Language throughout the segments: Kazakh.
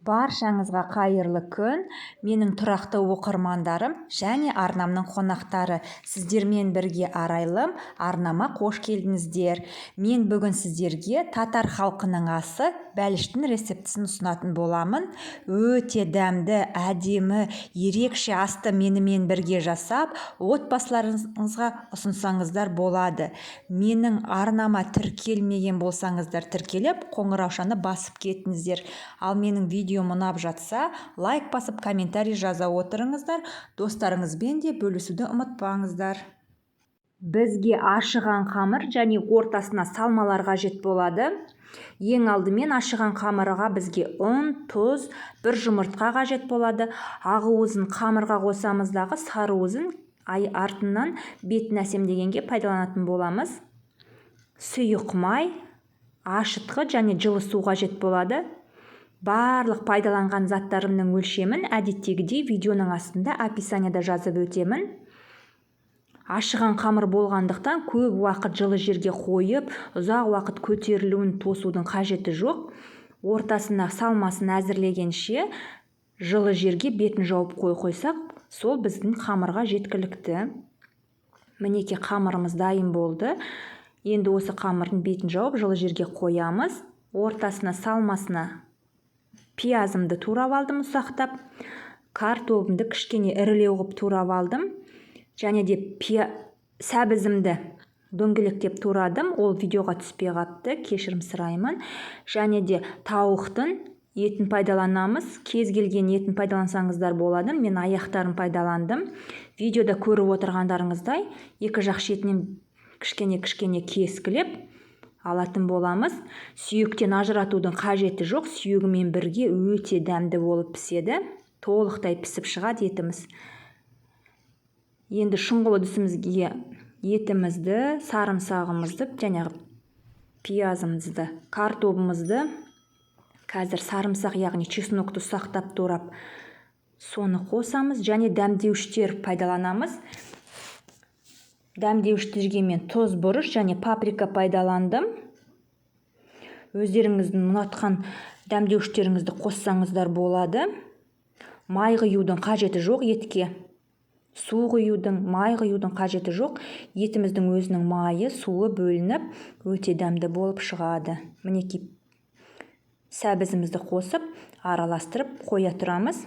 Баршаңызға қайырлы күн. Менің тұрақты оқырмандарым және арнамның қонақтары. Сіздермен бірге арайлым, арнама қош келдіңіздер. Мен бүгін сіздерге татар халқының асы бәліштің рецептісін ұсынатын боламын. Өте дәмді, әдемі, ерекше асты менімен бірге жасап, отбасыларыңызға ұсынсаңыздар болады. Менің арнама тіркелмеген болсаңыздар, тіркеліп, қоңыраушаны басып кетіңіздер. Ал менің видеом ұнап жатса, лайк басып, комментарий жаза отырыңыздар. Достарыңызбен де бөлісуді ұмытпаңыздар. Бізге ашыған қамыр және ортасына салмалар қажет болады. Ең алдымен ашыған қамырға бізге ұн, тұз, бір жұмыртқа қажет болады. Ақуызын қамырға қосамыздағы, сарыуызын артынан бетін әсемдегенге пайдаланатын боламыз. Сұйық май, ашытқы және жылы су қажет болады. Барлық пайдаланған заттарымның өлшемін әдеттегідей видеоның астында описанияда жазып өтемін. Ашыған қамыр болғандықтан көп уақыт жылы жерге қойып, ұзақ уақыт көтерілуін тосудың қажеті жоқ. Ортасына салмасын әзірлегенше жылы жерге бетін жауып қойсақ, сол біздің қамырға жеткілікті. Мінекей қамырымыз дайын болды. Енді осы қамырдың бетін жауып жылы жерге қоямыз. Ортасына салмасына пиязымды турап алдым ұсақтап, картобымды кішкене ірілеу қылып турап алдым, және де сәбізімді дөңгелектеп турадым. Ол видеоға түспей қапты, кешірім сұраймын. Және де тауықтың етін пайдаланамыз. Кез келген етін пайдалансаңыздар болады. Мен аяқтарын пайдаландым. Видеода көріп отырғандарыңыздай, екі жақ шетінен кішкене кескілеп алатын боламыз. Сүйектен ажыратудың қажеті жоқ. Сүйегімен бірге өте дәмді болып піседі. Толықтай пісіп шығады етіміз. Енді шұңғыл ыдысымызға етімізді, сарымсағымызды, және пиязымызды, картобымызды, қазір сарымсақ, яғни чеснокты ұсақтап турап, соны қосамыз, және дәмдеуіштер пайдаланамыз. Дәмдеуіштерге мен тұз, бұрыш және паприка пайдаландым. Өздеріңіздің ұнатқан дәмдеуіштеріңізді қоссаңыздар болады. Май құюдың қажеті жоқ етке. Су құюдың, май құюдың қажеті жоқ. Етіміздің өзінің майы, суы бөлініп, өте дәмді болып шығады. Мінекей сәбізімізді қосып, араластырып қоя тұрамыз.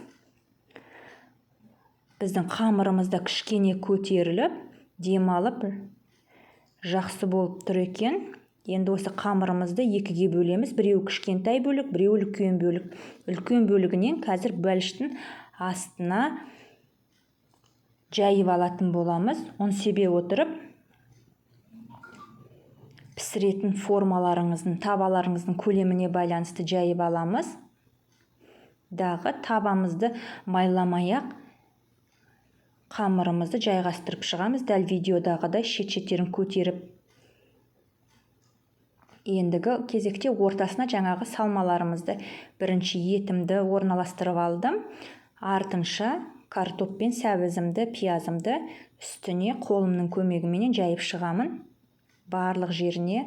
Біздің қамырымызда кішкене көтеріліп, демалып жақсы болып тұр екен. Енді осы қамырымызды екіге бөлеміз. Біреу кішкентай бөлік, біреу үлкен бөлік. Үлкен бөлігінен қазір бәліштің астына жайып алатын боламыз. Оны себе отырып, пісіретін формаларыңыздың, табаларыңыздың көлеміне байланысты жайып аламыз. Дағы табамызды майламай-ақ қамырымызды жайғастырып шығамыз. Дәл видеодағыдай шет-шеттерін көтеріп. Ендігі кезекте ортасына жаңағы салмаларымызды, бірінші етімді орналастырып алдым. Артынша картоппен сәбізімді, пиязымды үстіне қолымның көмегімен жайып шығамын. Барлық жеріне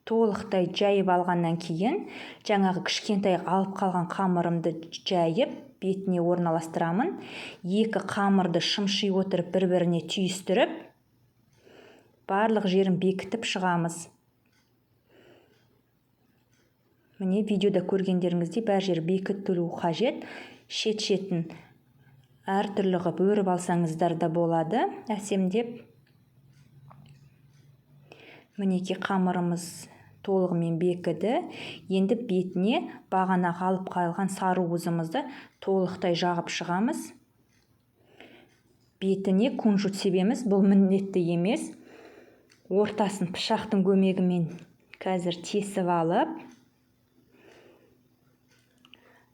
толықтай жайып алғаннан кейін, жаңағы кішкентай алып қалған қамырымды жайып, бетіне орналастырамын. Екі қамырды шымши отырып, бір-біріне түйістіріп, барлық жерін бекітіп шығамыз. Міне видеода көргендеріңіздей бәр жер бекітілу қажет. Шет-шетін әртүрлі ғып өріп алсаңыздар да болады, әсемдеп. Мінекей қамырымыз толығымен бекіді. Енді бетіне бағана алып қалған сарыуызымызды толықтай жағып шығамыз. Бетіне кунжут себеміз, бұл міндетті емес. Ортасын пышақтың көмегімен қазір тесіп алып,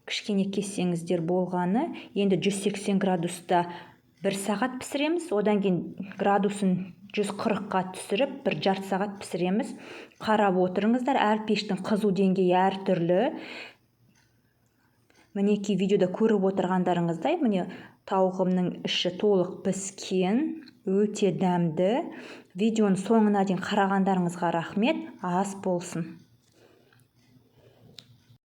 кішкене кессеңіздер болғаны. Енді 180 градуста 1 сағат пісіреміз. Одан кейін градусын 140-қа түсіріп, 1 жарты сағат пісіреміз. Қарап отырыңыздар, әр пештің қызу деңгейі әртүрлі. Мінекей видеода көріп отырғандарыңыздай, міне тауығымның іші толық піскен, өте дәмді. Видеоның соңына дейін қарағандарыңызға рахмет. Ас болсын.